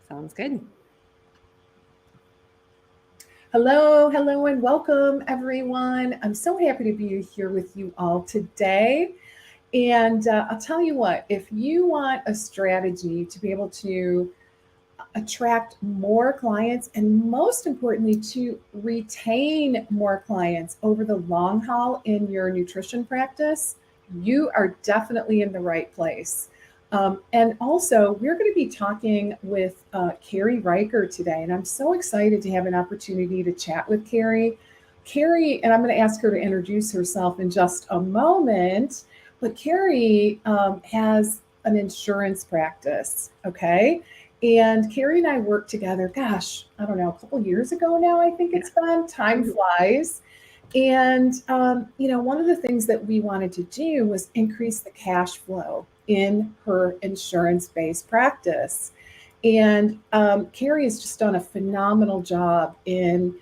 Sounds good. Hello, hello, and welcome everyone. I'm so happy to be here with you all today. And I'll tell you what, if you want a strategy to be able to attract more clients and most importantly, to retain more clients over the long haul in your nutrition practice, you are definitely in the right place. And also, we're going to be talking with Cari Riker today, and I'm so excited to have an opportunity to chat with Cari. Cari, and I'm going to ask her to introduce herself in just a moment, but Cari has an insurance practice, okay? And Cari and I worked together, gosh, I don't know, a couple years ago now, I think it's been. Time Mhm. flies. And, one of the things that we wanted to do was increase the cash flow in her insurance based practice. And Cari has just done a phenomenal job in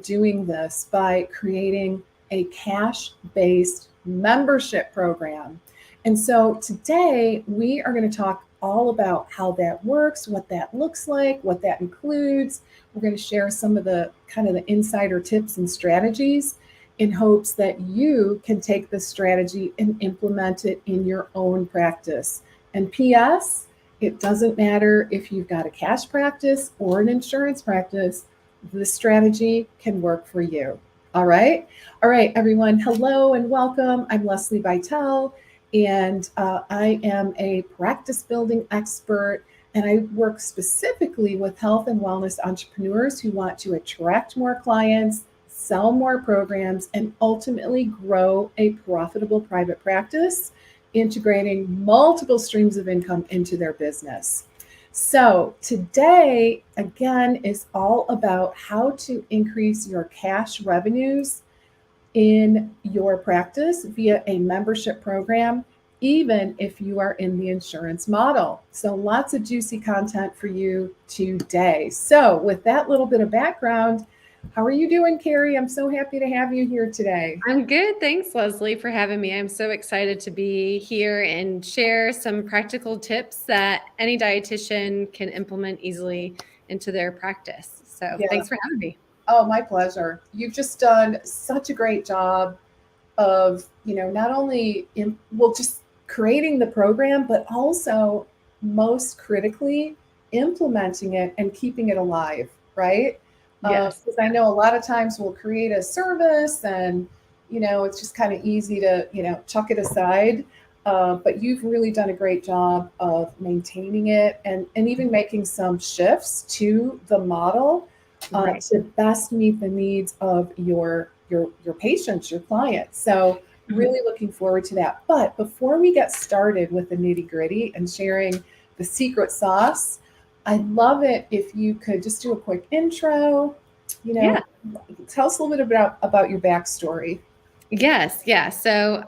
doing this by creating a cash based membership program. And so today we are going to talk all about how that works, what that looks like, what that includes. We're going to share some of the kind of the insider tips and strategies in hopes that you can take this strategy and implement it in your own practice. And P.S., it doesn't matter if you've got a cash practice or an insurance practice, this strategy can work for you. All right. All right, everyone. Hello and welcome. I'm Lesli Vitel, and I am a practice building expert. And I work specifically with health and wellness entrepreneurs who want to attract more clients, sell more programs, and ultimately grow a profitable private practice, integrating multiple streams of income into their business. So, today, again, is all about how to increase your cash revenues in your practice via a membership program, even if you are in the insurance model. So, lots of juicy content for you today. So, with that little bit of background, how are you doing, Cari? I'm so happy to have you here today. I'm good. Thanks, Leslie, for having me. I'm so excited to be here and share some practical tips that any dietitian can implement easily into their practice. So, Yeah. thanks for having me. Oh, my pleasure. You've just done such a great job of, not only well, just creating the program, but also most critically implementing it and keeping it alive, right? Yes. Because I know a lot of times we'll create a service and, it's just kind of easy to, chuck it aside. But you've really done a great job of maintaining it and even making some shifts to the model Right. to best meet the needs of your patients, your clients. So Mhm. really looking forward to that. But before we get started with the nitty gritty and sharing the secret sauce, I'd love it if you could just do a quick intro. You Yeah. know, tell us a little bit about your backstory. Yes. Yeah. So,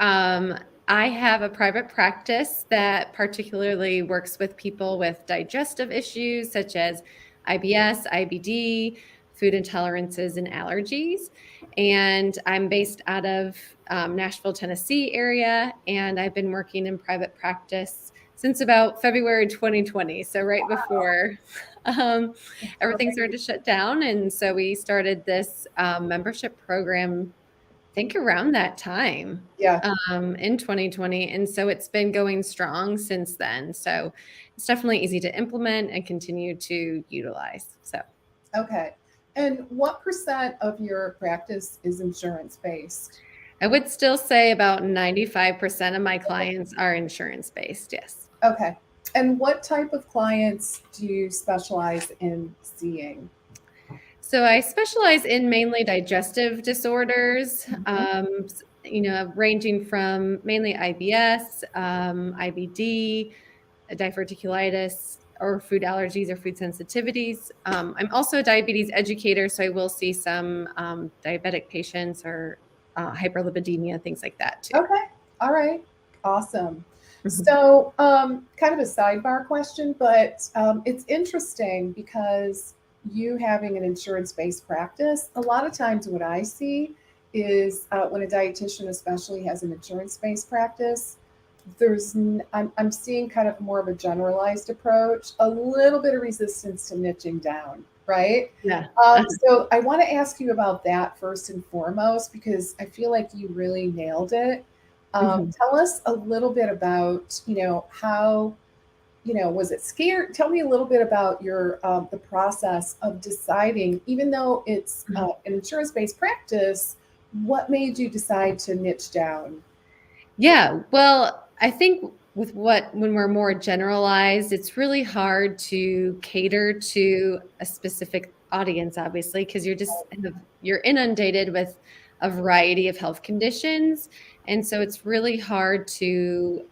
I have a private practice that particularly works with people with digestive issues such as IBS, IBD, food intolerances, and allergies. And I'm based out of Nashville, Tennessee area, and I've been working in private practice since about February 2020. So right before um, everything started to shut down, and so we started this membership program think around that time, Yeah. in 2020, and so it's been going strong since then. So it's definitely easy to implement and continue to utilize. So Okay. And what percent of your practice is insurance based? I would still say about 95% of my clients are insurance based. Yes. Okay. And what type of clients do you specialize in seeing? So I specialize in mainly digestive disorders, Mhm. ranging from mainly IBS, IBD, diverticulitis, or food allergies or food sensitivities. I'm also a diabetes educator, so I will see some diabetic patients or hyperlipidemia, things like that too. Okay. All right. Awesome. Mhm. So, kind of a sidebar question, but it's interesting because you having an insurance based practice, a lot of times what I see is when a dietitian, especially, has an insurance based practice, I'm seeing kind of more of a generalized approach, a little bit of resistance to niching down, right? Yeah. So I want to ask you about that first and foremost, because I feel like you really nailed it. Mhm. Tell us a little bit about, how, was it scared? Tell me a little bit about the process of deciding, even though it's Mhm. an insurance-based practice, what made you decide to niche down? Yeah, well, I think when we're more generalized, it's really hard to cater to a specific audience, obviously, because you're inundated with a variety of health conditions, and so it's really hard to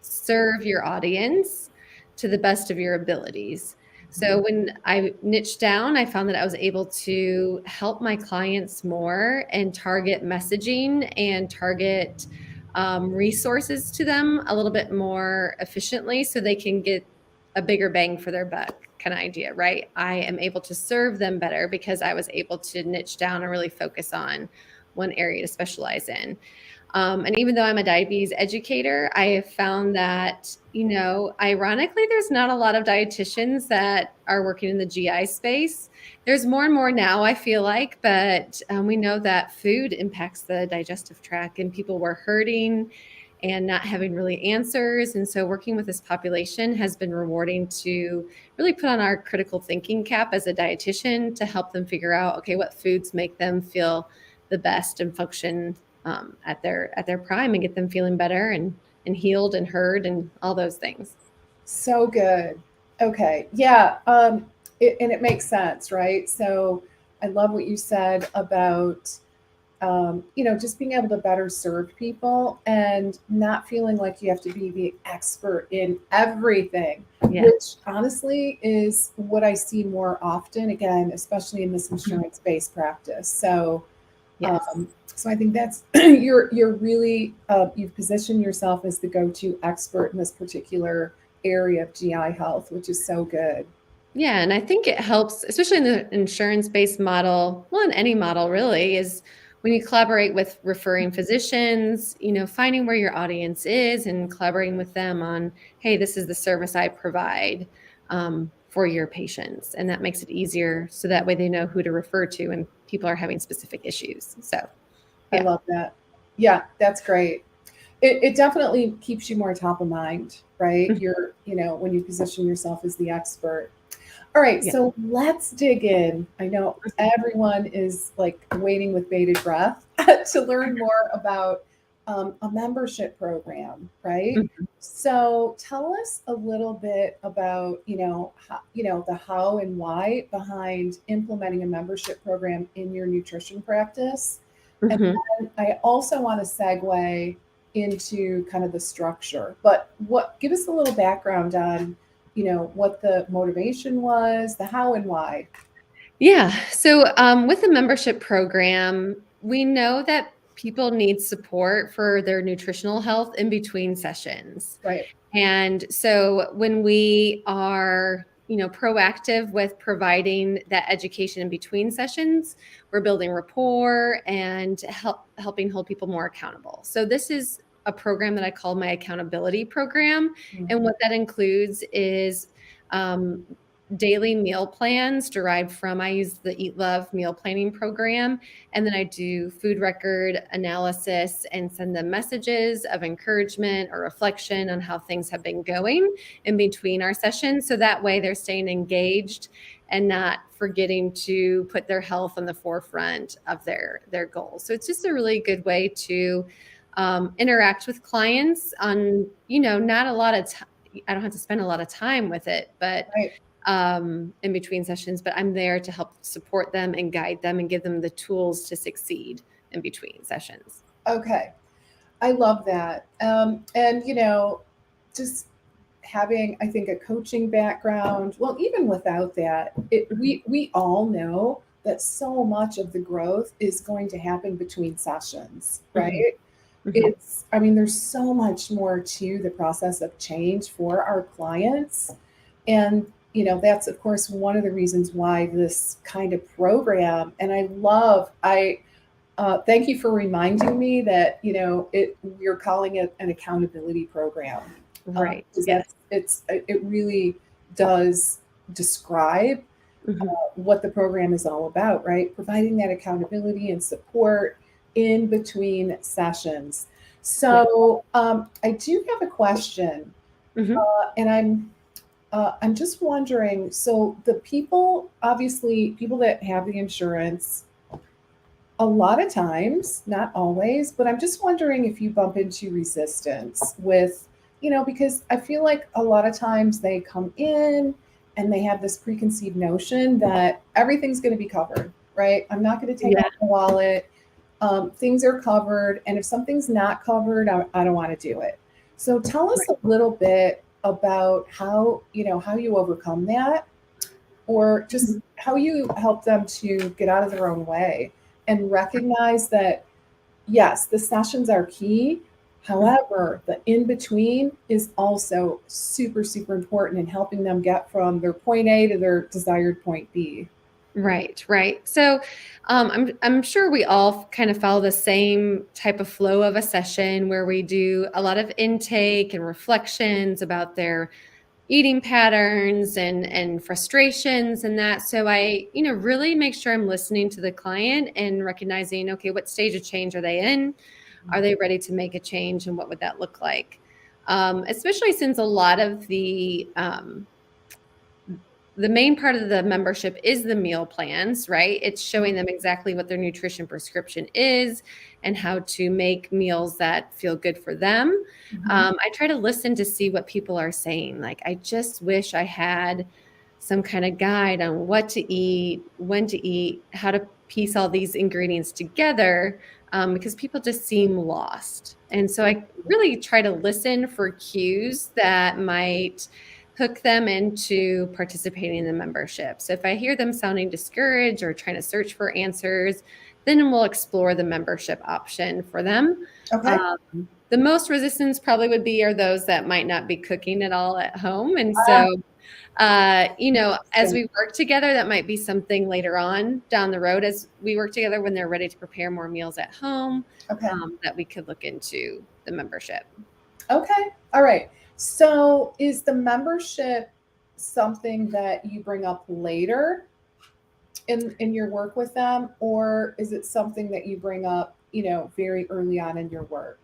serve your audience to the best of your abilities. So when I niched down, I found that I was able to help my clients more and target messaging and target resources to them a little bit more efficiently so they can get a bigger bang for their buck kind of idea, right? I am able to serve them better because I was able to niche down and really focus on one area to specialize in. And even though I'm a diabetes educator, I have found that, ironically, there's not a lot of dietitians that are working in the GI space. There's more and more now, I feel like, but we know that food impacts the digestive tract and people were hurting and not having really answers. And so working with this population has been rewarding to really put on our critical thinking cap as a dietitian to help them figure out, okay, what foods make them feel the best and function at their prime and get them feeling better and healed and heard and all those things. So good. Okay. Yeah. And it makes sense, right? So I love what you said about, just being able to better serve people and not feeling like you have to be the expert in everything, Yeah. which honestly is what I see more often, again, especially in this Mhm. insurance-based practice. So, Yes. so I think that's you're really you've positioned yourself as the go-to expert in this particular area of GI health, which is so good. Yeah, and I think it helps, especially in the insurance-based model, well, in any model really, is when you collaborate with referring physicians, finding where your audience is and collaborating with them on, hey, this is the service I provide for your patients. And that makes it easier so that way they know who to refer to when people are having specific issues. So, I yeah. love that. Yeah, that's great. It definitely keeps you more top of mind, right? Mhm. When you position yourself as the expert. All right, Yeah. so let's dig in. I know everyone is like waiting with bated breath to learn more about a membership program, right? Mhm. So tell us a little bit about, the how and why behind implementing a membership program in your nutrition practice. And Mhm. then I also want to segue into kind of the structure, but give us a little background on what the motivation was, the how and why. Yeah. So, with the membership program, we know that people need support for their nutritional health in between sessions. Right. And so when we are, proactive with providing that education in between sessions, we're building rapport and helping hold people more accountable. So this is a program that I call my accountability program. And Mhm. what that includes is um, daily meal plans derived from, I use the Eat Love meal planning program. And then I do food record analysis and send them messages of encouragement or reflection on how things have been going in between our sessions. So that way they're staying engaged and not forgetting to put their health on the forefront of their goals. So it's just a really good way to interact with clients on, not a lot of time. I don't have to spend a lot of time with it, but Right. in between sessions, but I'm there to help support them and guide them and give them the tools to succeed in between sessions. Okay. I love that. And just having, I think, a coaching background. Well, even without that, we all know that so much of the growth is going to happen between sessions, Mhm, right? mhm. I mean, there's so much more to the process of change for our clients. And, that's of course one of the reasons why this kind of program, and Thank you for reminding me that, we're calling it an accountability program. Right. Because Yes. it really does describe Mhm. what the program is all about, right? Providing that accountability and support in between sessions. Yeah. So I do have a question, Mhm. and I'm just wondering. So the people, obviously, people that have the insurance, a lot of times, not always, but I'm just wondering if you bump into resistance with, because I feel like a lot of times they come in and they have this preconceived notion that everything's going to be covered, right? I'm not going to take Yeah. out the wallet. Things are covered. And if something's not covered, I don't want to do it. So tell us Right. a little bit about how you overcome that, or just Mhm. how you help them to get out of their own way and recognize that, yes, the sessions are key. Mhm. However, the in between is also super, super important in helping them get from their point A to their desired point B. Right, right. So, I'm sure we all kind of follow the same type of flow of a session where we do a lot of intake and reflections about their eating patterns and frustrations and that. So I, really make sure I'm listening to the client and recognizing, okay, what stage of change are they in? Are they ready to make a change, and what would that look like? Especially since a lot of the main part of the membership is the meal plans, right? It's showing them exactly what their nutrition prescription is and how to make meals that feel good for them. Mhm. I try to listen to see what people are saying. Like, I just wish I had some kind of guide on what to eat, when to eat, how to piece all these ingredients together, because people just seem lost. And so I really try to listen for cues that might hook them into participating in the membership. So if I hear them sounding discouraged or trying to search for answers, then we'll explore the membership option for them. Okay. The most resistance probably would be are those that might not be cooking at all at home. And Ah, so, as interesting. we work together, that might be something later on down the road as we work together when they're ready to prepare more meals at home, Okay. that we could look into the membership. Okay. All right. So is the membership something that you bring up later in your work with them, or is it something that you bring up, very early on in your work?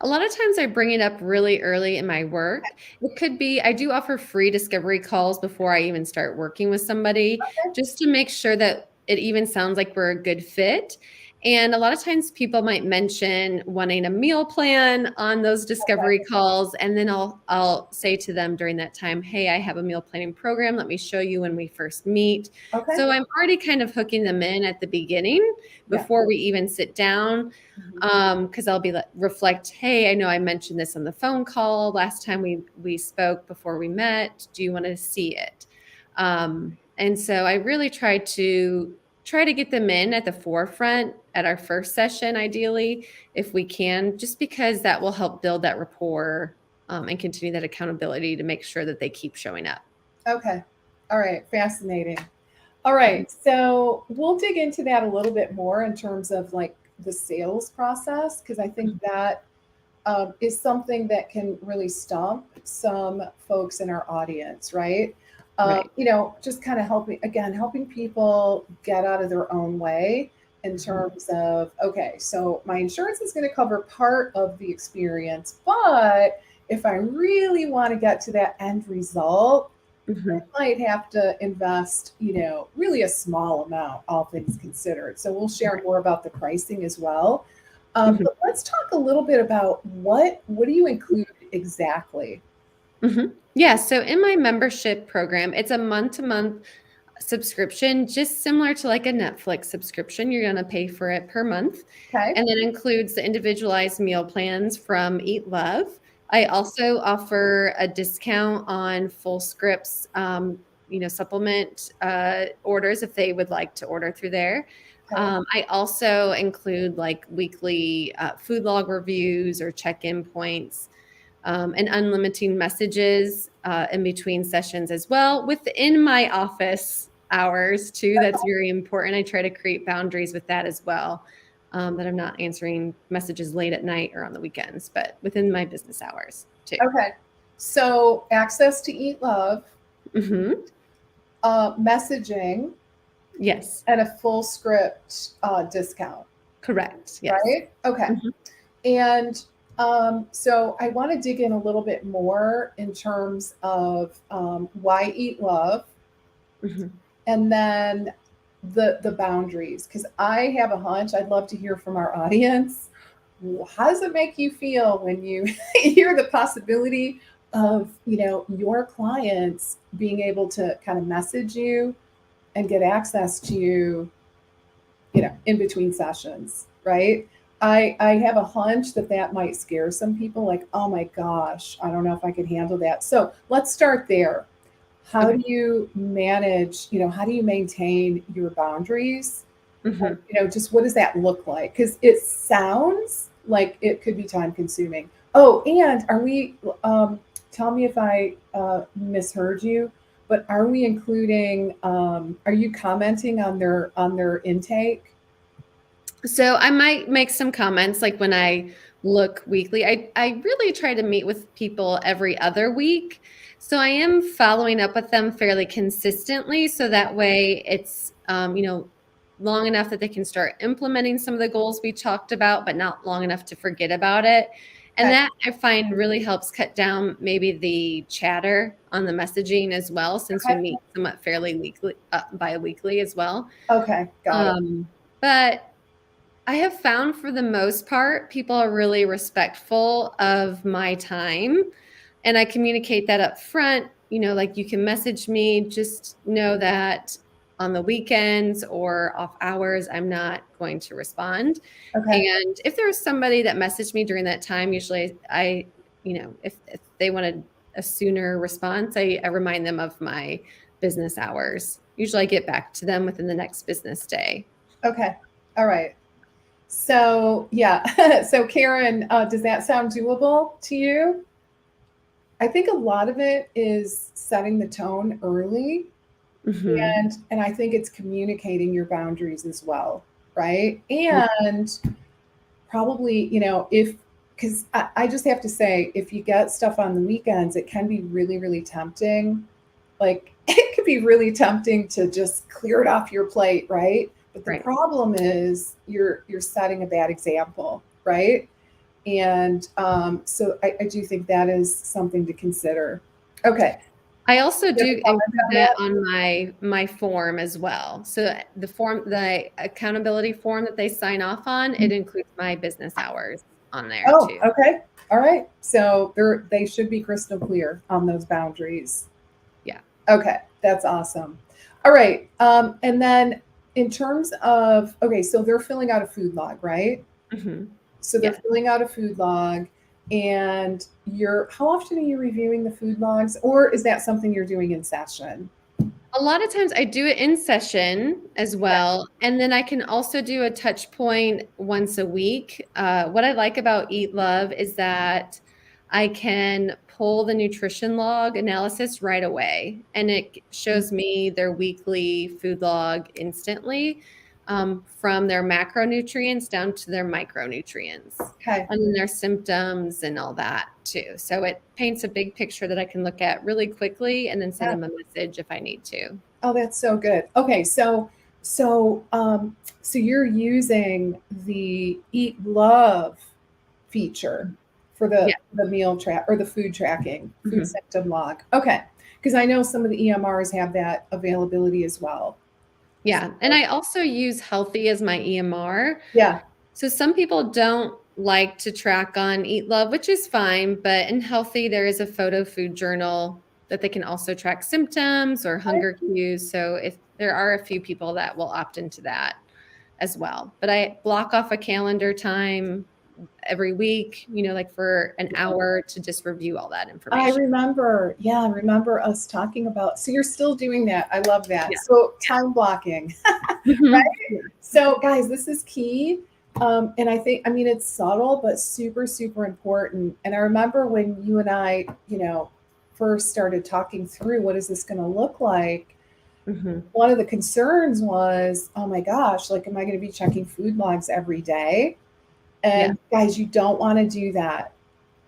A lot of times I bring it up really early in my work. It could be I do offer free discovery calls before I even start working with somebody, Okay. just to make sure that it even sounds like we're a good fit. And a lot of times people might mention wanting a meal plan on those discovery calls, and then I'll say to them during that time, "Hey, I have a meal planning program. Let me show you when we first meet." Okay. So I'm already kind of hooking them in at the beginning Yeah. before we even sit down, Mhm. because I'll be like, reflect, hey, I know I mentioned this on the phone call last time we spoke before we met. Do you want to see it? And so I really try to get them in at the forefront at our first session, ideally, if we can, just because that will help build that rapport, and continue that accountability to make sure that they keep showing up. Okay. All right. Fascinating. All Mhm. right. So we'll dig into that a little bit more in terms of like the sales process, because I think that is something that can really stump some folks in our audience, right? Right. Just kind of helping people get out of their own way in Mhm. terms of, okay, so my insurance is going to cover part of the experience, but if I really want to get to that end result, Mhm. might have to invest, really a small amount, all things considered. So we'll share Right. more about the pricing as well. Mhm. But let's talk a little bit about what do you include exactly? Yeah. So in my membership program, it's a month to month subscription, just similar to like a Netflix subscription. You're going to pay for it per month. Okay. And that includes the individualized meal plans from Eat Love. I also offer a discount on full scripts, supplement orders if they would like to order through there. Okay. I also include like weekly food log reviews or check in points, and unlimited messages in between sessions as well within my office hours too. That's very important. I try to create boundaries with that as well. that I'm not answering messages late at night or on the weekends, but within my business hours too. Okay. So access to Eat Love, Hmm. messaging, Yes, and a full script discount, correct. Yes. right? Okay. Hmm. And so I want to dig in a little bit more in terms of why Eat Love, Hmm. and then the boundaries, because I have a hunch. I'd love to hear from our audience. How does it make you feel when you hear the possibility of, your clients being able to kind of message you and get access to you, in between sessions, right? I have a hunch that that might scare some people, like, oh my gosh, I don't know if I could handle that. So let's start there. How Okay. do you manage, how do you maintain your boundaries? Hmm. Just what does that look like? Because it sounds like it could be time consuming. Oh, and are we, tell me if I misheard you, but are we including, are you commenting on their intake? So I might make some comments like when I look weekly. I really try to meet with people every other week. So I am following up with them fairly consistently. So that way it's, long enough that they can start implementing some of the goals we talked about, but not long enough to forget about it. And Okay. that I find really helps cut down maybe the chatter on the messaging as well, since we Okay. meet somewhat fairly weekly, bi-weekly as well. Okay. Got it. But I have found for the most part, people are really respectful of my time. And I communicate that up front. Like you can message me, just know that on the weekends or off hours, I'm not going to respond. Okay. And if there's somebody that messaged me during that time, usually if they wanted a sooner response, I remind them of my business hours. Usually I get back to them within the next business day. Okay. All right. So, yeah. So, Karen, does that sound doable to you? I think a lot of it is setting the tone early, Hmm. and I think it's communicating your boundaries as well, right? And probably, if, because I just have to say, if you get stuff on the weekends, it can be really, really tempting. Like, it could be really tempting to just clear it off your plate, right? But the Right. problem is you're setting a bad example, right? And so I do think that is something to consider. Okay. I also You have a do comment include on that that? on my form as well. So the accountability form that they sign off on, it includes my business hours on there Oh, too. okay. All right. So they should be crystal clear on those boundaries. Yeah. Okay, that's awesome. All right. And then in terms of, okay, so they're filling out a food log, right? Hmm. So they're Yeah. filling out a food log, and how often are you reviewing the food logs, or is that something you're doing in session? A lot of times I do it in session as well. And then I can also do a touch point once a week. What I like about Eat Love is that I can pull the nutrition log analysis right away. And it shows me their weekly food log instantly, from their macronutrients down to their micronutrients, Okay. and then their symptoms and all that too. So it paints a big picture that I can look at really quickly and then send Yeah. them a message if I need to. Oh, that's so good. Okay, so you're using the Eat Love feature for Yeah. the meal track or the food tracking, food Mhm. symptom log. Okay, because I know some of the EMRs have that availability as well. Yeah. And So, I also use Healthy as my EMR. yeah. So some people don't like to track on Eat Love, which is fine, but in Healthy, there is a photo food journal that they can also track symptoms or hunger cues. So if there are a few people that will opt into that as well. But I block off a calendar time every week, like for an hour to just review all that I information. remember, yeah, I remember us talking about. So you're still doing that. I love that. Yeah. So time blocking. Mhm. Yeah. So, guys, this is key. And I think, I mean, it's subtle, but super, super important. And I remember when you and I, first started talking through what is this going to look like, Mhm. One of the concerns was, oh my gosh, like, am I going to be checking food logs every day? Yeah. And guys, you don't want to do that.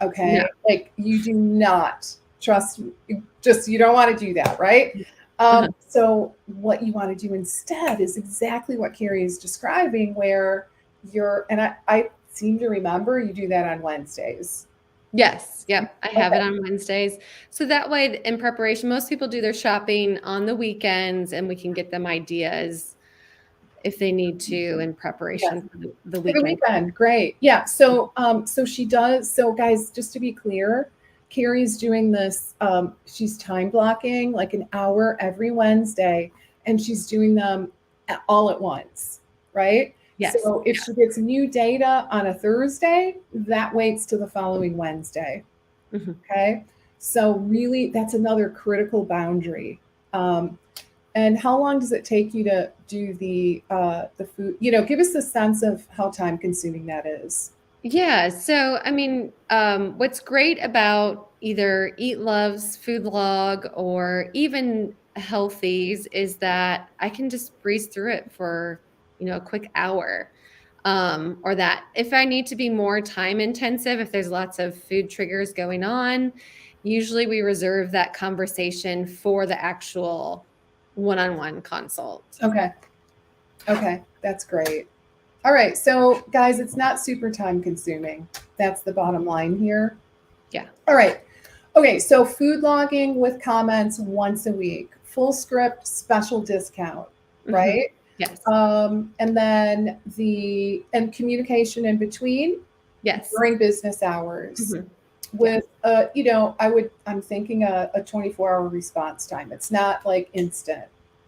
No. Okay. Like, you do not trust, just, you don't want to do that. Right. Uh-huh. So what you want to do instead is exactly what Carrie is describing, where and I seem to remember you do that on Wednesdays. Yes, yep, I have Okay. it on Wednesdays. So that way in preparation, most people do their shopping on the weekends and we can get them ideas if they need to in Yes. preparation for the For the weekend. weekend, great. Yeah. So she does. So guys, just to be clear, Carrie's doing this. She's time blocking like an hour every Wednesday, and she's doing them all at once, right? Yes, So if yeah. she gets new data on a Thursday, that waits to the following Wednesday. Mhm. Okay. So really, that's another critical boundary. Um, and how long does it take you to do the food? Give us a sense of how time consuming that is. Yeah, so I mean, what's great about either Eat Love's food log or even Healthy's is that I can just breeze through it for, a quick hour. Or that if I need to be more time intensive, if there's lots of food triggers going on, usually we reserve that conversation for the actual one-on-one consult. Okay. Okay. That's great. All right. So, guys, it's not super time consuming. That's the bottom line here. Yeah. All right. Okay. So, food logging with comments once a week, full script, special discount, Hmm. right? Yes. And then and communication in between Yes. during business hours Hmm. Yeah. with I'm thinking a 24-hour response time. It's not like instant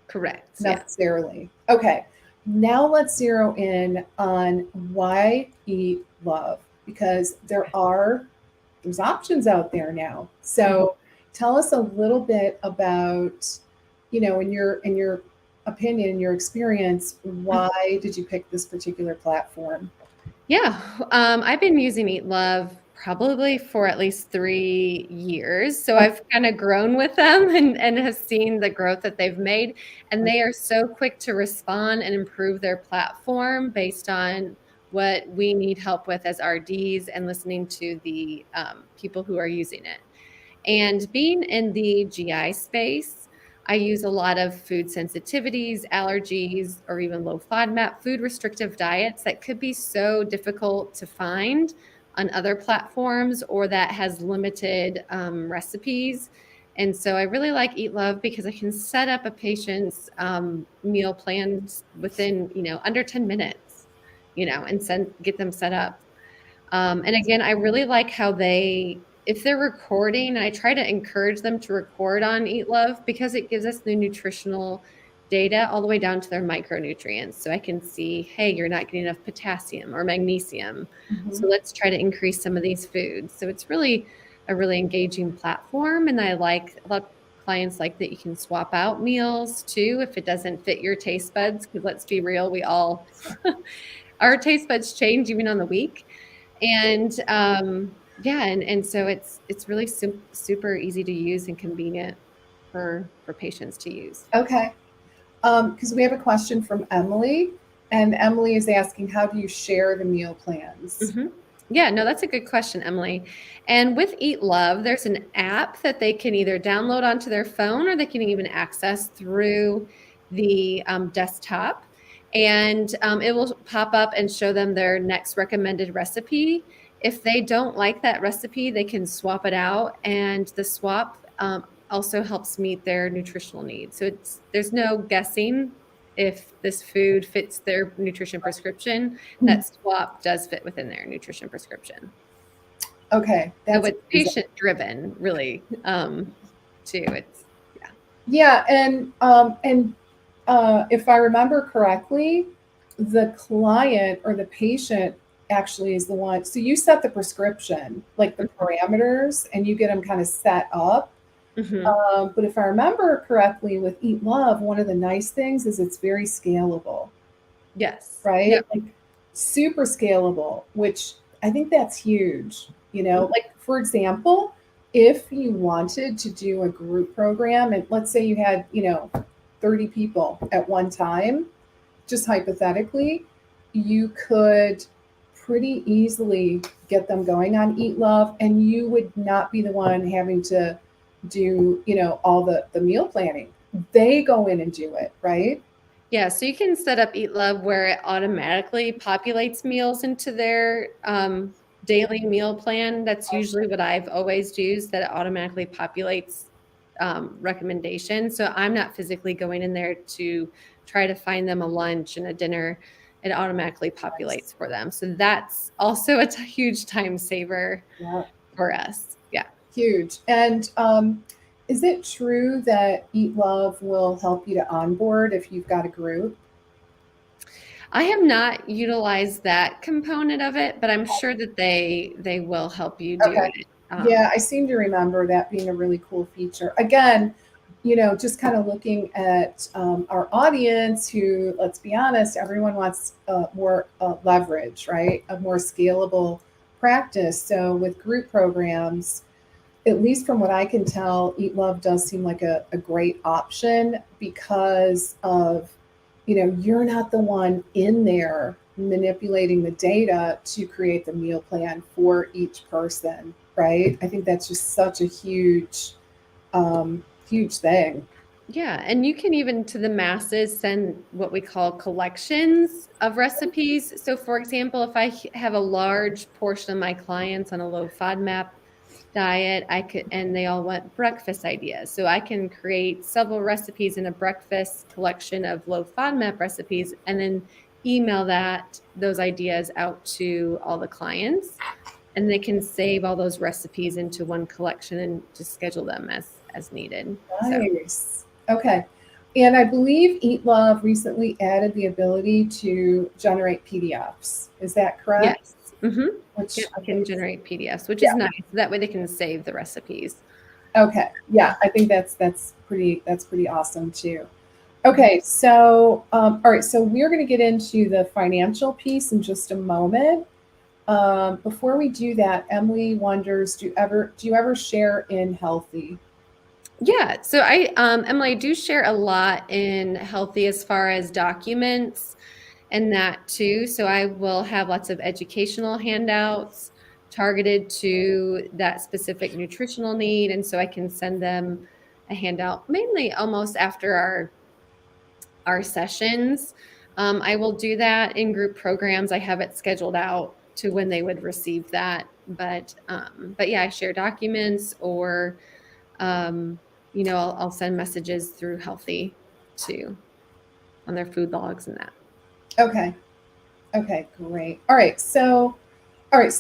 Correct. Yeah. necessarily. Okay. Now let's zero in on why eat love, because there's options out there now. Mhm. So tell us a little bit about, in your opinion, in your experience, why did you pick this particular platform? Yeah, I've been using Eat Love probably for at least 3 years. So Oh, I've kind of grown with them and have seen the growth that they've made. And they are so quick to respond and improve their platform based on what we need help with as RDs and listening to the people who are using it. And being in the GI space, I use a lot of food sensitivities, allergies, or even low FODMAP food restrictive diets that could be so difficult to find on other platforms or that has limited recipes. And so I really like Eat Love because I can set up a patient's meal plans within, under 10 minutes, and get them set up. And again, I really like how if they're recording, I try to encourage them to record on Eat Love because it gives us the nutritional data all the way down to their micronutrients. So I can see, hey, you're not getting enough potassium or magnesium. So mhm. let's try to increase some of these foods. So it's really a really engaging platform. And I like a lot of clients like that you can swap out meals too if it doesn't fit your taste buds. Because let's be real, we all our taste buds change even on the week. And yeah, and so it's really super easy to use and convenient for patients to use. Okay. Because we have a question from Emily, and Emily is asking, how do you share the meal plans? Mhm. Yeah, no, that's a good question, Emily. And with Eat Love, there's an app that they can either download onto their phone or they can even access through the desktop. And it will pop up and show them their next recommended recipe. If they don't like that recipe, they can swap it out. And the swap also helps meet their nutritional needs. So there's no guessing if this food fits their nutrition prescription. That swap does fit within their nutrition prescription. Okay, So that's it's amazing. patient driven, really, too. It's yeah. Yeah, and if I remember correctly, the client or the patient actually is the one. So you set the prescription, like the parameters, and you get them kind of set up. Mhm. But if I remember correctly, with Eat Love, one of the nice things is it's very scalable, Yes. right? Yep. Like super scalable, which I think that's huge. Mhm. Like for example, if you wanted to do a group program, and let's say you had, 30 people at one time, just hypothetically, you could pretty easily get them going on Eat Love, and you would not be the one having to do, all the meal planning. They go in and do it, right? Yeah, so you can set up Eat Love where it automatically populates meals into their daily meal plan. That's usually what I've always used, that it automatically populates recommendations. So I'm not physically going in there to try to find them a lunch and a dinner. It automatically populates for them. So that's also a huge time saver Yeah, for us. Yeah. huge. And is it true that Eat Love will help you to onboard if you've got a group? I have not utilized that component of it, but I'm sure that they will help you do Okay. it. Yeah, I seem to remember that being a really cool feature. Again, just kind of looking at our audience, who, let's be honest, everyone wants more leverage, right? A more scalable practice. So with group programs, at least from what I can tell, Eat Love does seem like a great option because of, you're not the one in there manipulating the data to create the meal plan for each person, right? I think that's just such a huge thing. Yeah, and you can even to the masses send what we call collections of recipes. So for example, if I have a large portion of my clients on a low FODMAP diet, I could, and they all want breakfast ideas. So I can create several recipes in a breakfast collection of low FODMAP recipes and then email those ideas out to all the clients, and they can save all those recipes into one collection and just schedule them as needed. So Nice. Okay. And I believe Eat Love recently added the ability to generate PDFs. Is that correct? yes. Mm-hmm. Which Yep, I you can think, generate PDFs, which yeah. is nice. That way they can save the recipes. Okay. Yeah, I think that's pretty awesome too. Okay, so all right, so we're going to get into the financial piece in just a moment. Before we do that, Emily wonders, do you ever share in Healthy? Yeah. So Emily, I do share a lot in Healthy as far as documents and that too. So I will have lots of educational handouts targeted to that specific nutritional need. And so I can send them a handout mainly almost after our sessions. I will do that in group programs. I have it scheduled out to when they would receive that. But yeah, I share documents or I'll send messages through Healthy too on their food logs and that. Okay. Okay, great. All right, so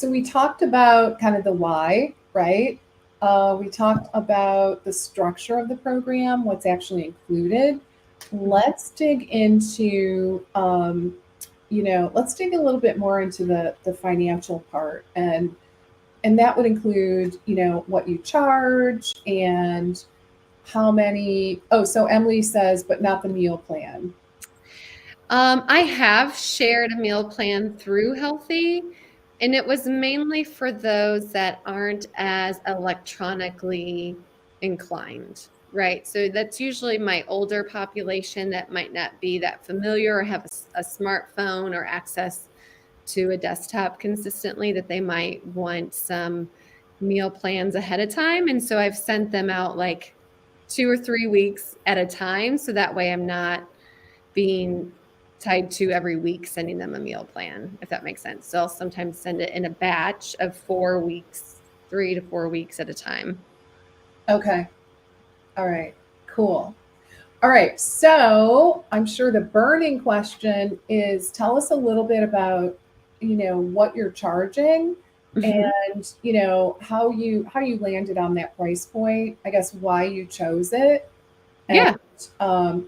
we talked about kind of the why, right? We talked about the structure of the program, what's actually included. Let's dig into, let's dig a little bit more into the financial part, and that would include, what you charge and how many. Oh, so Emily says, but not the meal plan. I have shared a meal plan through Healthy, and it was mainly for those that aren't as electronically inclined, right? So that's usually my older population that might not be that familiar or have a smartphone or access to a desktop consistently, that they might want some meal plans ahead of time. And so I've sent them out like 2 or 3 weeks at a time. So that way I'm not being tied to every week sending them a meal plan, if that makes sense. So I'll sometimes send it in a batch of 4 weeks, 3 to 4 weeks at a time. Okay. All right. Cool. All right. So I'm sure the burning question is, tell us a little bit about, what you're charging, Mhm. and, how you landed on that price point, I guess why you chose it. And Yeah.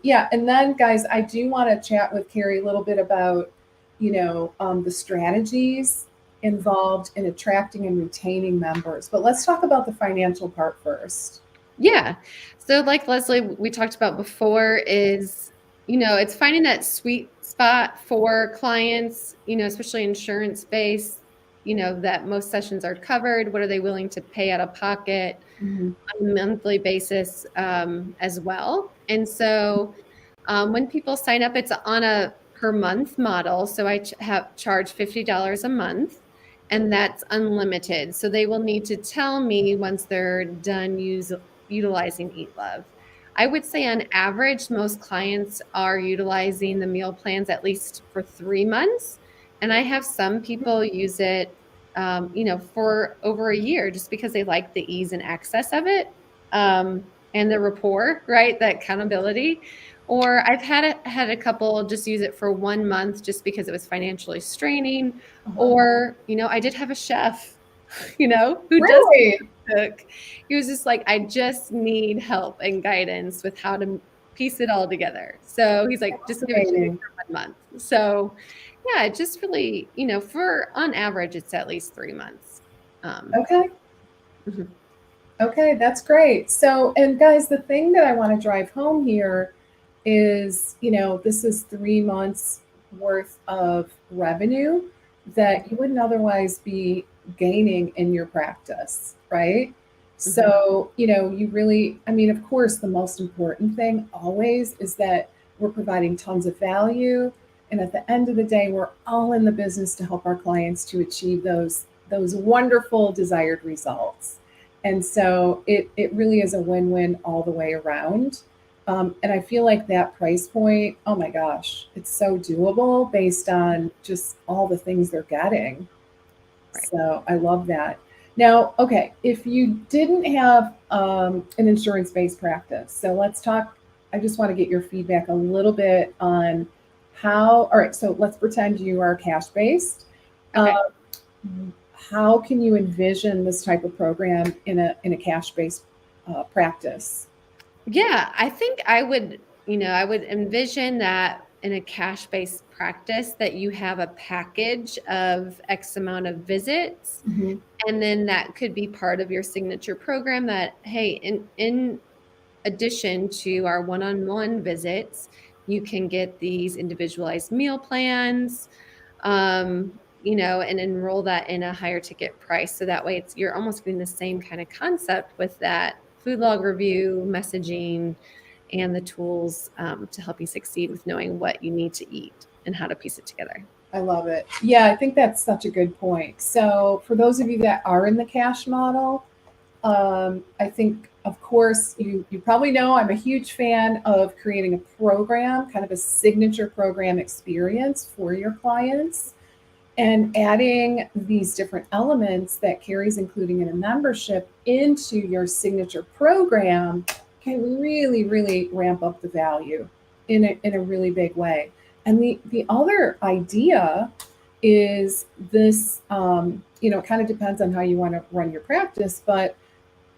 yeah, and then guys, I do want to chat with Carrie a little bit about, the strategies involved in attracting and retaining members. But let's talk about the financial part first. Yeah. So, like Leslie, we talked about before, it's finding that sweet spot for clients, especially insurance based, that most sessions are covered. What are they willing to pay out of pocket Mhm. on a monthly basis as well? And so, When people sign up, it's on a per month model. So I have charge $50 a month, and that's unlimited. So they will need to tell me once they're done utilizing Eat Love. I would say on average, most clients are utilizing the meal plans at least for 3 months. And I have some people use it, for over a year just because they like the ease and access of it, and the rapport, right? That accountability. Or I've had a couple just use it for 1 month just because it was financially straining. Uh-huh. Or, I did have a chef, who does Really? cook. He was just like, I just need help and guidance with how to piece it all together. So he's like, just give it to me Fascinating. for 1 month. So yeah, it just really, for on average, it's at least 3 months. Okay. Mhm. Okay, that's great. So, and guys, the thing that I want to drive home here is, this is 3 months worth of revenue that you wouldn't otherwise be gaining in your practice, right? Mhm. So, you really, I mean, of course, the most important thing always is that we're providing tons of value. And at the end of the day, we're all in the business to help our clients to achieve those wonderful desired results. And so it really is a win-win all the way around. And I feel like that price point, oh my gosh, it's so doable based on just all the things they're getting. Right. So I love that. Now, okay, if you didn't have an insurance based practice, so let's talk. I just want to get your feedback a little bit on all right, so let's pretend you are cash based. Okay. How can you envision this type of program in a cash based practice? Yeah, I think I would envision that in a cash-based practice that you have a package of X amount of visits, Mhm. and then that could be part of your signature program that, hey, in addition to our one-on-one visits, you can get these individualized meal plans, and enroll that in a higher ticket price. So that way you're almost getting the same kind of concept with that food log review, messaging, and the tools to help you succeed with knowing what you need to eat and how to piece it together. I love it. Yeah, I think that's such a good point. So, for those of you that are in the cash model, I think, of course, you probably know I'm a huge fan of creating a program, kind of a signature program experience for your clients, and adding these different elements that Carrie's including in a membership into your signature program can really, really ramp up the value in a really big way. And the other idea is this, it kind of depends on how you want to run your practice, but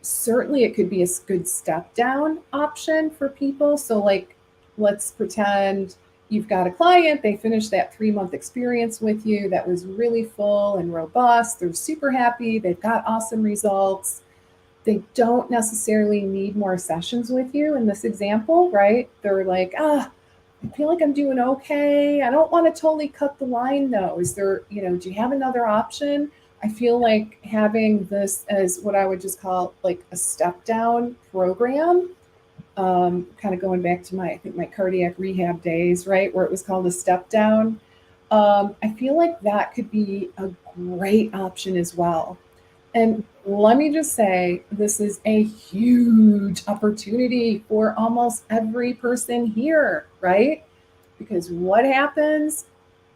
certainly it could be a good step down option for people. So, like, let's pretend you've got a client, they finished that 3 month experience with you that was really full and robust. They're super happy, they've got awesome results. They don't necessarily need more sessions with you in this example, right? They're like, I feel like I'm doing okay. I don't want to totally cut the line though. Is there, do you have another option? I feel like having this as what I would just call like a step down program, kind of going back to I think my cardiac rehab days, right, where it was called a step down. I feel like that could be a great option as well. And let me just say, this is a huge opportunity for almost every person here, right? Because what happens,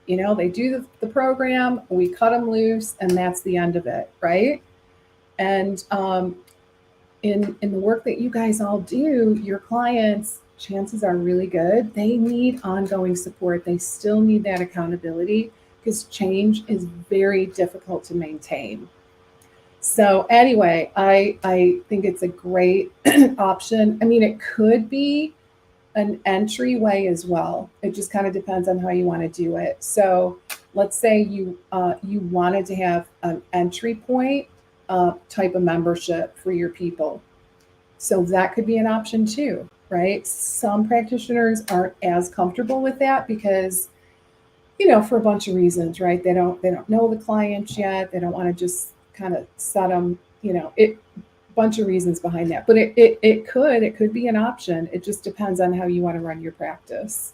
they do the program, we cut them loose, and that's the end of it, right? And in the work that you guys all do, your clients, chances are really good. They need ongoing support. They still need that accountability because change is very difficult to maintain. So anyway, I think it's a great option. I mean, it could be an entryway as well. It just kind of depends on how you want to do it. So let's say you wanted to have an entry point type of membership for your people. So that could be an option too, right? Some practitioners aren't as comfortable with that because for a bunch of reasons, right? They don't know the clients yet. They don't want to just kind of set them, it. bunch of reasons behind that, but it could be an option. It just depends on how you want to run your practice.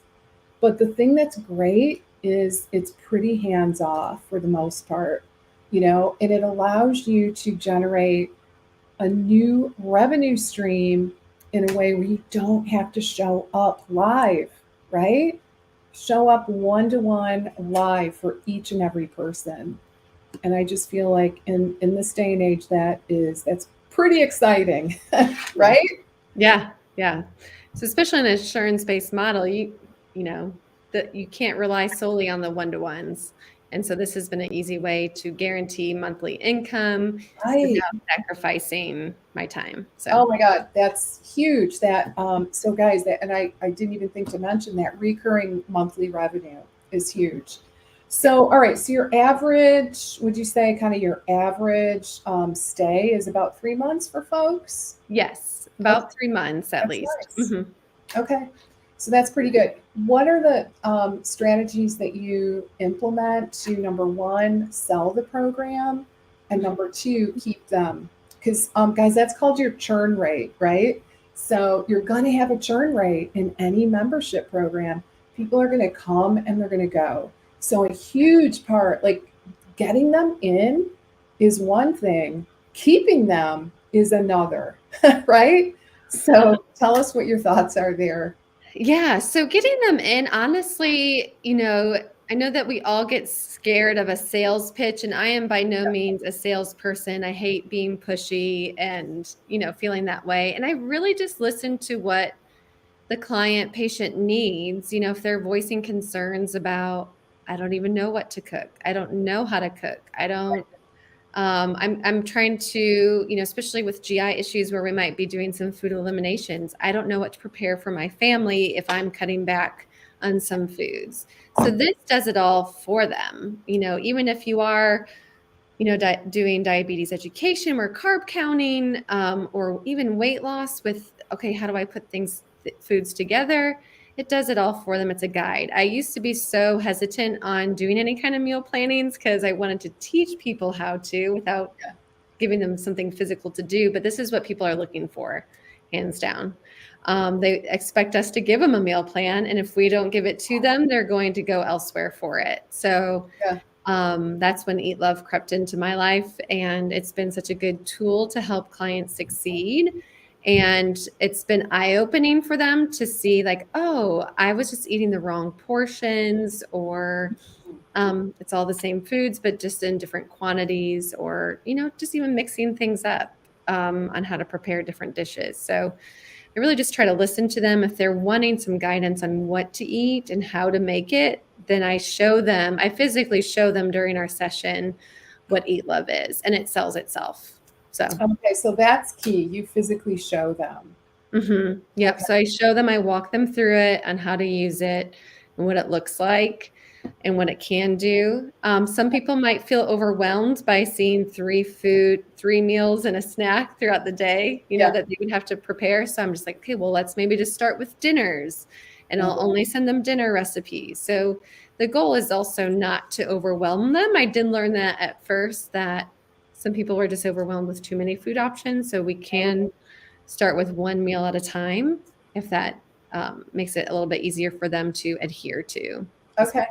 But the thing that's great is it's pretty hands off for the most part, and it allows you to generate a new revenue stream in a way where you don't have to show up live, right? Show up one to one live for each and every person. And I just feel like in this day and age that's pretty exciting, right? Yeah, yeah. So especially in an insurance-based model, you know that you can't rely solely on the one-to-ones. And so this has been an easy way to guarantee monthly income Right. without sacrificing my time. Oh So my God, that's huge. So guys, I didn't even think to mention that recurring monthly revenue is huge. So all right, so your average, would you say kind of your average stay is about 3 months for folks? yes, Okay, about 3 months at that's least. nice. Okay, so that's pretty good. What are the strategies that you implement to, number one, sell the program, and number two, keep them? Because, guys, that's called your churn rate, right? So you're going to have a churn rate in any membership program. People are going to come and they're going to go. So a huge part, like getting them in, is one thing, keeping them is another, right? So tell us what your thoughts are there. Yeah, so getting them in, honestly, I know that we all get scared of a sales pitch, and I am by no means a salesperson. I hate being pushy and, feeling that way. And I really just listen to what the client patient needs. If they're voicing concerns about, I don't even know what to cook. I don't know how to cook. I don't I'm trying to, especially with GI issues where we might be doing some food eliminations. I don't know what to prepare for my family if I'm cutting back on some foods. So this does it all for them. Even if you are, doing diabetes education or carb counting, or even weight loss with, okay, how do I put foods together? It does it all for them. It's a guide. I used to be so hesitant on doing any kind of meal plannings because I wanted to teach people how to without giving them something physical to do. But this is what people are looking for, hands down. They expect us to give them a meal plan. And if we don't give it to them, they're going to go elsewhere for it. So Yeah. that's when Eat Love crept into my life. And it's been such a good tool to help clients succeed. And it's been eye-opening for them to see, like, oh, I was just eating the wrong portions, or it's all the same foods, but just in different quantities, or, just even mixing things up on how to prepare different dishes. So I really just try to listen to them. If they're wanting some guidance on what to eat and how to make it, then I physically show them during our session what Eat Love is, and it sells itself. So, Okay, so that's key. You physically show them. yep. Okay. So I show them, I walk them through it on how to use it and what it looks like and what it can do. Some people might feel overwhelmed by seeing three meals and a snack throughout the day, Yeah. that they would have to prepare. So I'm just like, okay, well, let's maybe just start with dinners, and I'll Mhm. only send them dinner recipes. So the goal is also not to overwhelm them. I did learn that at first, that some people were just overwhelmed with too many food options. So we can start with one meal at a time if that makes it a little bit easier for them to adhere to as Okay.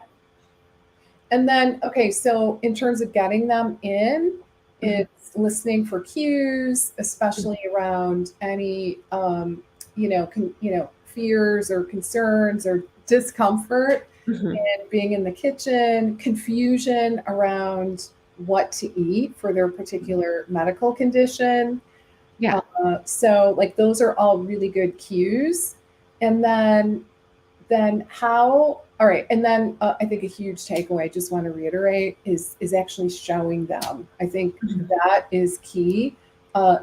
And then, okay, so in terms of getting them in, well. it's listening for cues, especially around any, fears or concerns or discomfort Mhm. in being in the kitchen, confusion around what to eat for their particular medical condition. Yeah. So like those are all really good cues. And then how, all right, and then I think a huge takeaway I just want to reiterate is actually showing them. I think Mhm. that is key.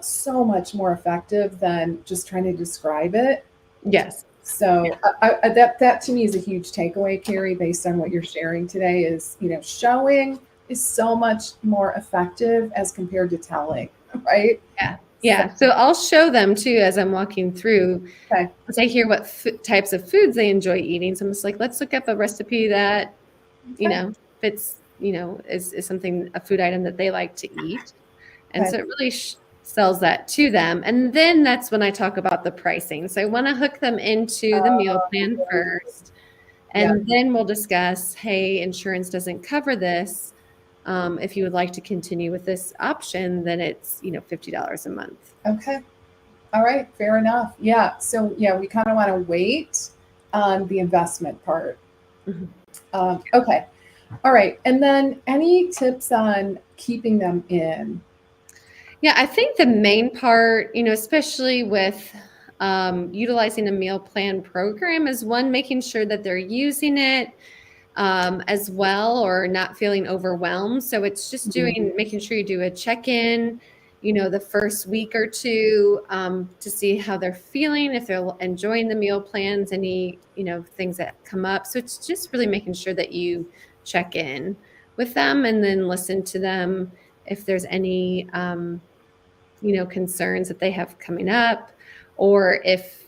So much more effective than just trying to describe it. Yes. Yeah. So that to me is a huge takeaway, Carrie, based on what you're sharing today. Is showing is so much more effective as compared to telling, right? Yeah. So, Yeah. So I'll show them too as I'm walking through. okay, Once I hear what types of foods they enjoy eating, so I'm just like, let's look up a recipe that okay, fits, is something, a food item that they like to eat. And okay. so it really sells that to them. And then that's when I talk about the pricing. So I want to hook them into the meal plan first. Yeah. And then we'll discuss, hey, insurance doesn't cover this. If you would like to continue with this option, then it's, $50 a month. Okay. All right. Fair enough. Yeah. So yeah, we kind of want to wait on the investment part. Mhm. Okay. All right. And then any tips on keeping them in? Yeah, I think the main part, especially with utilizing a meal plan program, is one, making sure that they're using it as well, or not feeling overwhelmed. So it's just making sure you do a check-in, the first week or two, to see how they're feeling, if they're enjoying the meal plans, any, things that come up. So it's just really making sure that you check in with them and then listen to them if there's any, concerns that they have coming up, or if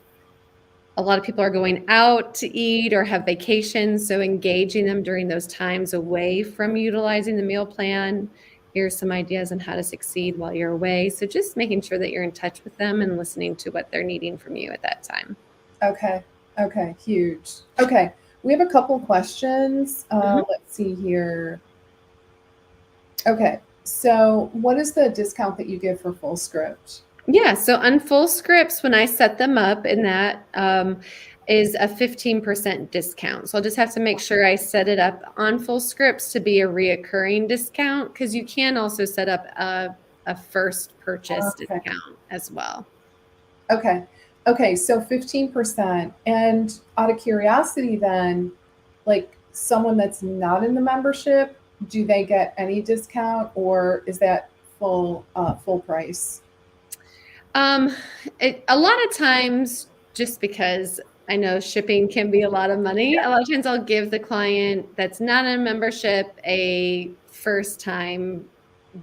a lot of people are going out to eat or have vacations. So engaging them during those times away from utilizing the meal plan. Here's some ideas on how to succeed while you're away. So just making sure that you're in touch with them and listening to what they're needing from you at that time. Okay. Okay. Huge. Okay. We have a couple questions. Mhm. Let's see here. Okay. So what is the discount that you give for full script? Yeah, so on full scripts, when I set them up, and that is a 15% discount. So I'll just have to make sure I set it up on full scripts to be a reoccurring discount, because you can also set up a first purchase Okay. discount as well. Okay. Okay. So 15%. And out of curiosity, then, like someone that's not in the membership, do they get any discount, or is that full price? Um, a lot of times, just because I know shipping can be a lot of money, a lot of times I'll give the client that's not in a membership a first time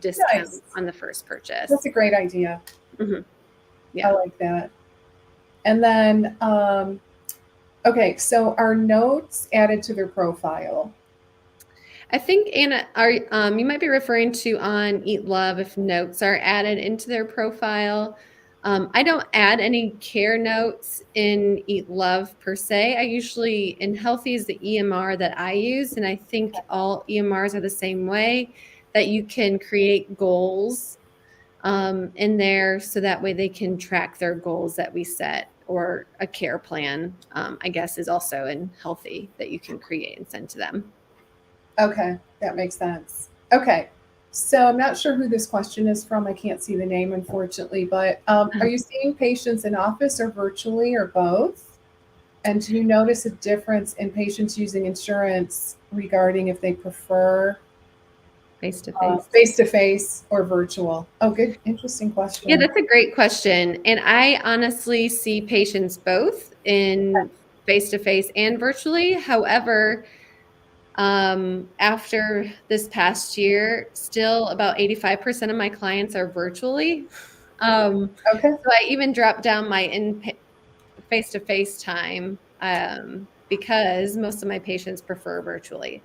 discount Nice. on the first purchase. That's a great idea. Mhm. I Yeah. like that. And then, okay, so are notes added to their profile? I think, Anna, you might be referring to on Eat Love, if notes are added into their profile. I don't add any care notes in Eat Love per se. I usually, in Healthy is the EMR that I use, and I think all EMRs are the same way, that you can create goals in there, so that way they can track their goals that we set, or a care plan, I guess, is also in Healthy that you can create and send to them. Okay, that makes sense. Okay, so I'm not sure who this question is from. I can't see the name, unfortunately, but are you seeing patients in office or virtually or both? And do you notice a difference in patients using insurance regarding if they prefer Face to face. face to face or virtual? Oh, good, interesting Yeah, question. that's a great question. And I honestly see patients both in face to face and virtually. However, after this past year, still about 85% of my clients are virtually. Okay, So I even dropped down my in face to face time, because most of my patients prefer virtually.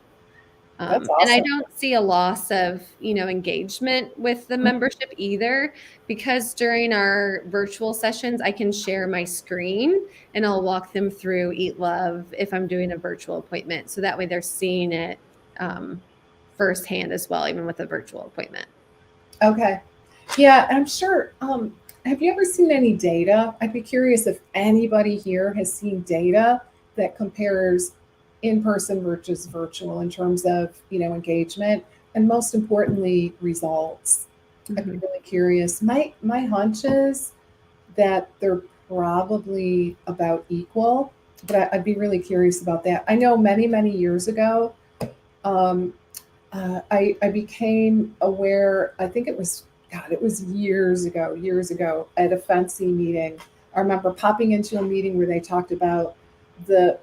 that's And I awesome. don't see a loss of, engagement with the membership either, because during our virtual sessions, I can share my screen and I'll walk them through Eat Love if I'm doing a virtual appointment. So that way they're seeing it firsthand as well, even with a virtual appointment. Okay. Yeah, I'm sure. Have you ever seen any data? I'd be curious if anybody here has seen data that compares in-person versus virtual in terms of, engagement and most importantly, results. I'd be Mhm. really curious. My hunch is that they're probably about equal, but I'd be really curious about that. I know many years ago, um, I became aware, I think it was, God, it was years ago at a Fancy meeting. I remember popping into a meeting where they talked about the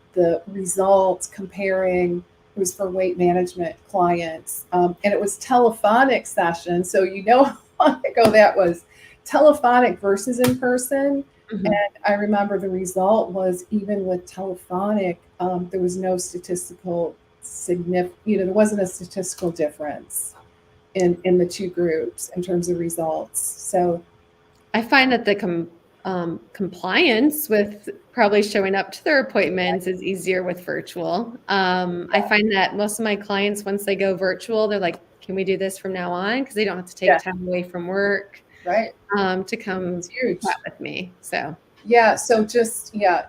results comparing, it was for weight management clients. And it was telephonic session. So you know how long ago that was, telephonic versus in person. Mhm. And I remember the result was, even with telephonic, there was no statistical significant, there wasn't a statistical difference in the two groups in terms of results. So I find that the compliance with probably showing up to their appointments is easier with virtual. I find that most of my clients, once they go virtual, they're like, can we do this from now on? Because they don't have to take Yeah, time away from work right. to come It's huge. chat with me. So, Yeah, so just yeah,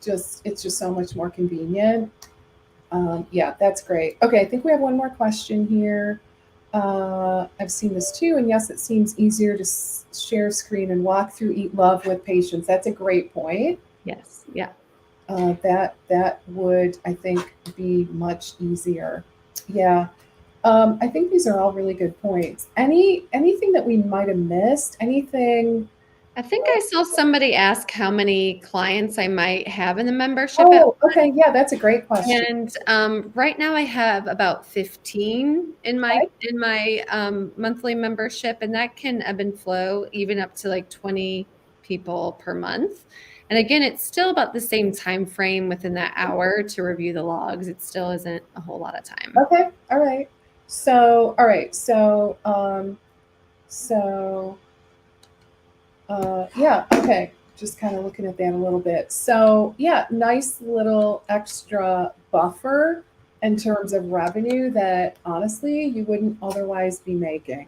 just it's just so much more convenient. Yeah, that's great. Okay, I think we have one more question here. I've seen this too, and yes, it seems easier to share screen and walk through Eat Love with patients. That's a great point. yes. Yeah. That would, I think, be much easier. Yeah, I think these are all really good points. Anything that we might have missed? Anything? I think I saw somebody ask how many clients I might have in the membership at. Oh, okay, yeah, that's a great question. And right now I have about 15 Okay, in my monthly membership, and that can ebb and flow even up to like 20 people per month. And again, it's still about the same time frame within that hour to review the logs. It still isn't a whole lot of time. okay, all right. So, all right, so yeah, okay. Just kind of looking at that a little bit. So, yeah, nice little extra buffer in terms of revenue that honestly you wouldn't otherwise be making,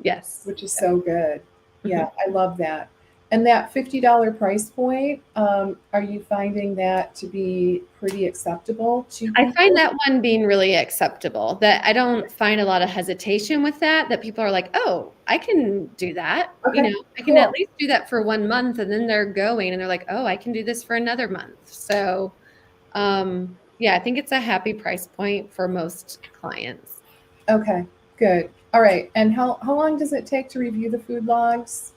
Yes. which is so good. Mhm. Yeah, I love that. And that $50 price point, are you finding that to be pretty acceptable to I find people? that one being really acceptable, that I don't find a lot of hesitation with that people are like, "Oh, I can do that." Okay, I can at cool. least do that for 1 month, and then they're going and they're like, "Oh, I can do this for another month." So, yeah, I think it's a happy price point for most clients. Okay, good. All right. And how long does it take to review the food logs?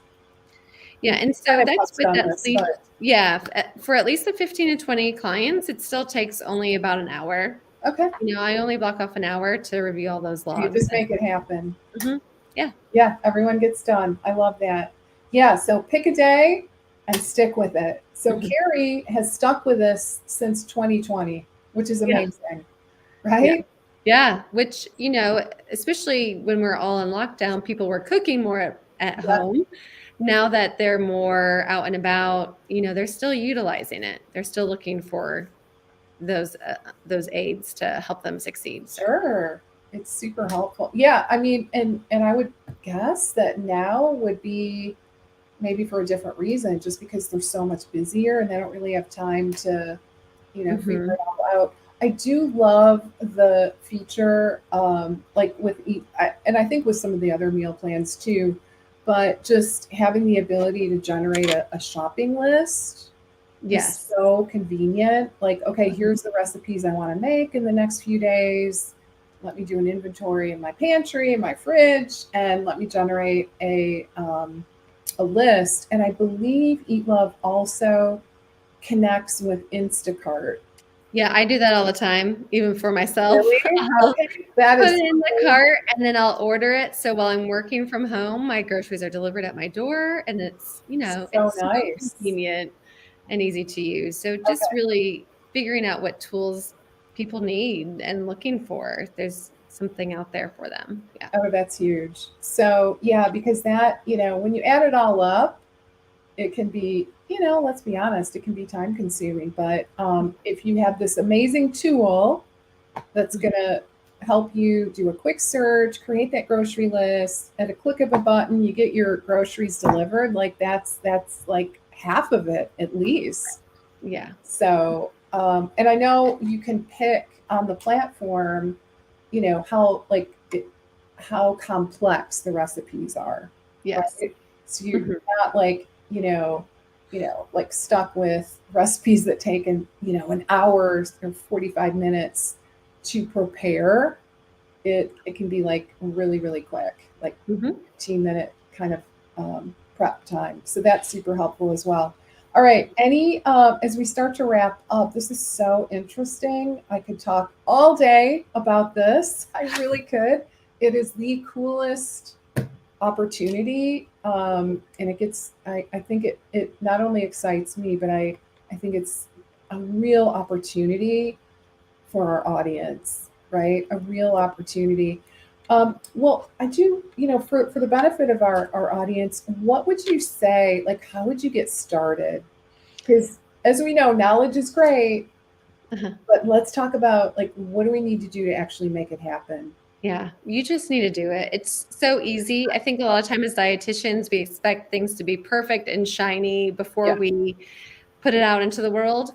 Yeah, We and so kind of that's touched with on at this, least, but yeah, for at least the 15 to 20 clients, it still takes only about an hour. okay. I only block off an hour to review all those You logs. just make it happen. Mhm. Yeah. Yeah, everyone gets done. I love that. Yeah, so pick a day and stick with it. So Mhm. Carrie has stuck with us since 2020, which is Yeah. amazing, Yeah. right? Yeah, which, especially when we're all in lockdown, people were cooking more at Yeah, home. Now that they're more out and about, they're still utilizing it. They're still looking for those aids to help them succeed. So, sure. It's super helpful. Yeah, I mean, and I would guess that now would be maybe for a different reason, just because they're so much busier and they don't really have time to, figure mhm. it all out. I do love the feature, like and I think with some of the other meal plans too, but just having the ability to generate a shopping list is Yes. so convenient. Like, okay, Mhm. here's the recipes I want to make in the next few days. Let me do an inventory in my pantry, in my fridge, and let me generate a list. And I believe Eat Love also connects with Instacart. Yeah, I do that all the time, even for myself. Really? I'll Okay. That put is it in so the amazing. cart and then I'll order it. So while I'm working from home, my groceries are delivered at my door and So it's so nice. convenient and easy to use. So just Okay. really figuring out what tools people need and looking for. There's something out there for them. Yeah. Oh, that's huge. So, yeah, because that, when you add it all up, it can be, let's be honest, it can be time consuming. But if you have this amazing tool that's Mhm. going to help you do a quick search, create that grocery list at a click of a button, you get your groceries delivered. Like that's like half of it at least. Yeah. So, and I know you can pick on the platform, how how complex the recipes are, Yes. right? So you're Mhm. not like, like stuck with recipes that take an hour or 45 minutes to prepare. It can be like really, really quick, like Mhm. 15-minute kind of prep time. So that's super helpful as well. All right. As we start to wrap up, this is so interesting. I could talk all day about this. I really could. It is the coolest opportunity. And I think it not only excites me, but I think it's a real opportunity for our audience, right? A real opportunity. Well, I do, for the benefit of our audience, what would you say, like, how would you get started? Because as we know, knowledge is great, Uh-huh. but let's talk about, like, what do we need to do to actually make it happen? Yeah, you just need to do it. It's so easy. I think a lot of time as dietitians, we expect things to be perfect and shiny before Yeah. we put it out into the world.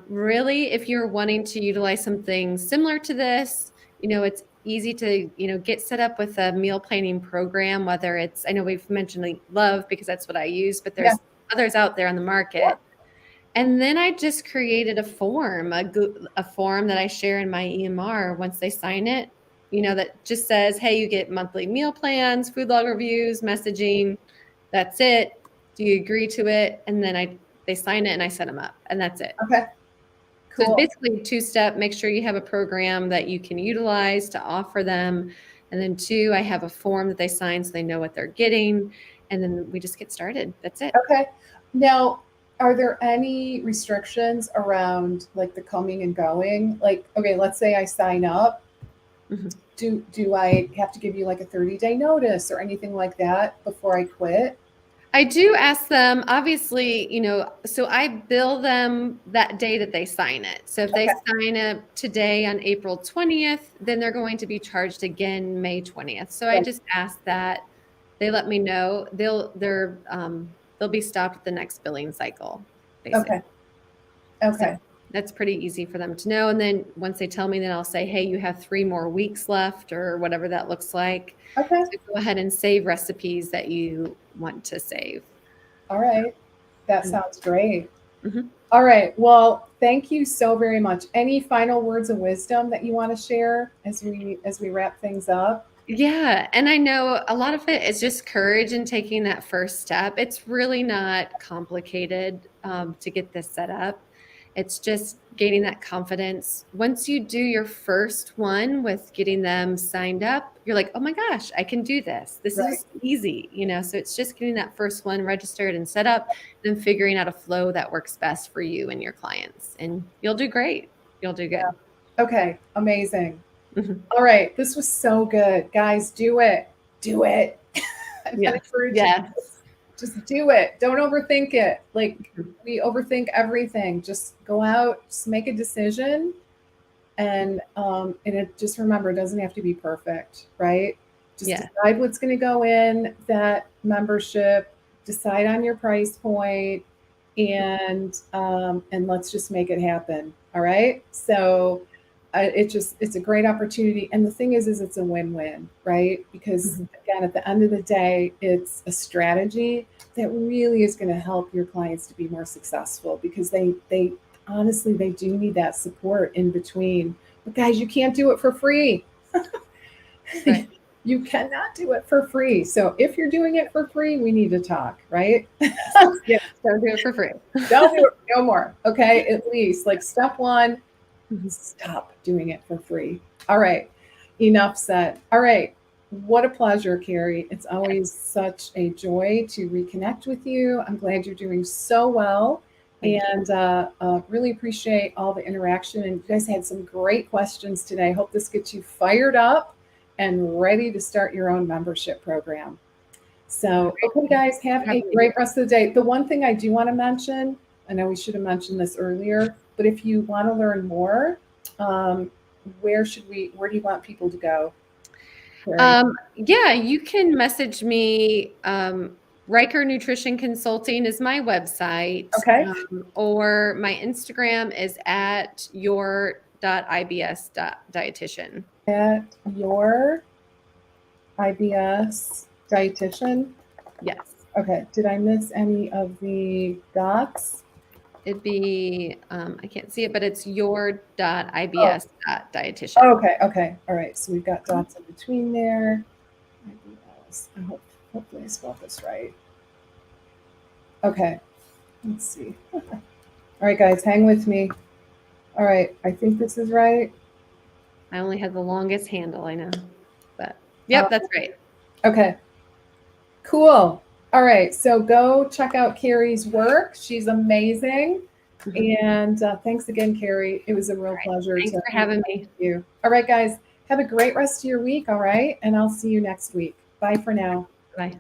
Really, if you're wanting to utilize something similar to this, it's easy to, get set up with a meal planning program, whether it's, I know we've mentioned like Love because that's what I use, but Yeah. there's others out there on the Yeah. market. And then I just created a form, a form that I share in my EMR once they sign it, that just says, hey, you get monthly meal plans, food log reviews, messaging. That's it. Do you agree to it? And then they sign it and I set them up and that's it. Okay. So it's Cool. basically two-step, make sure you have a program that you can utilize to offer them. And then two, I have a form that they sign so they know what they're getting. And then we just get started. That's it. Okay. Now, are there any restrictions around like the coming and going? Like, okay, let's say I sign up. Mhm. Do I have to give you like a 30-day notice or anything like that before I quit? I do ask them, obviously, so I bill them that day that they sign it. So if they Okay. sign up today on April 20th, then they're going to be charged again May 20th. So I Right. just ask that they let me know they'll be stopped at the next billing cycle, basically. Okay. So Okay. that's pretty easy for them to know. And then once they tell me, then I'll say, hey, you have 3 more weeks left or whatever that looks like. Okay. So go ahead and save recipes that you want to save. All right. That sounds great. Mhm. All right. Well, thank you so very much. Any final words of wisdom that you want to share as we wrap things up? Yeah, and I know a lot of it is just courage in taking that first step. It's really not complicated to get this set up. It's just gaining that confidence. Once you do your first one with getting them signed up, you're like, oh my gosh, I can do this. This Right. is easy. So it's just getting that first one registered and set up, then figuring out a flow that works best for you and your clients. And you'll do great. You'll do good. Okay. Amazing. Mhm. All right. This was so good. Guys, do it. Do it. I'm going to Yes. encourage you. Yes. Just do it. Don't overthink it. Like, Mhm. we overthink everything. Just go out, just make a decision, and it, just remember, it doesn't have to be perfect, right? Just Yeah. decide what's going to go in that membership, decide on your price point, and let's just make it happen. All right. So it's a great opportunity, and the thing is it's a win-win, right? Because Mhm. again, at the end of the day, it's a strategy that really is going to help your clients to be more successful, because they honestly, they do need that support in between. But guys, you can't do it for free. Right. You cannot do it for free. So if you're doing it for free, we need to talk, right? Yes, don't do it for free. Don't do it no more. Okay. At least, like, step one, Mhm. stop doing it for free. All right. Enough said. All right. What a pleasure, Cari. It's always such a joy to reconnect with you. I'm glad you're doing so well, Thank you. and really appreciate all the interaction. And you guys had some great questions today. Hope this gets you fired up and ready to start your own membership program. All So, right. okay, Thank guys, you have for a having me. great rest of the day. The one thing I do want to mention, I know we should have mentioned this earlier, but if you want to learn more, um, where do you want people to go, Cari? Yeah, you can message me. Riker Nutrition Consulting is my website, Okay. or my Instagram is at your.ibs.dietitian. At your IBS dietitian. Yes, Okay. Did I miss any of the dots? it'd be, I can't see it, but it's Oh, your.ibs.dietitian. okay. Okay. All right. So we've got dots in between there. IBS. Hopefully I spelled this right. Okay. Let's see. All right, guys, hang with me. All right, I think this is right. I only had the longest handle, I know, but Uh, yep, that's right. okay, cool. All right, so go check out Cari's work. She's amazing. Mhm. And thanks again, Cari. It was a real pleasure Thanks to for meet having me. you. All right, guys, Have a great rest of your week, all right? And I'll see you next week. Bye for now. Bye.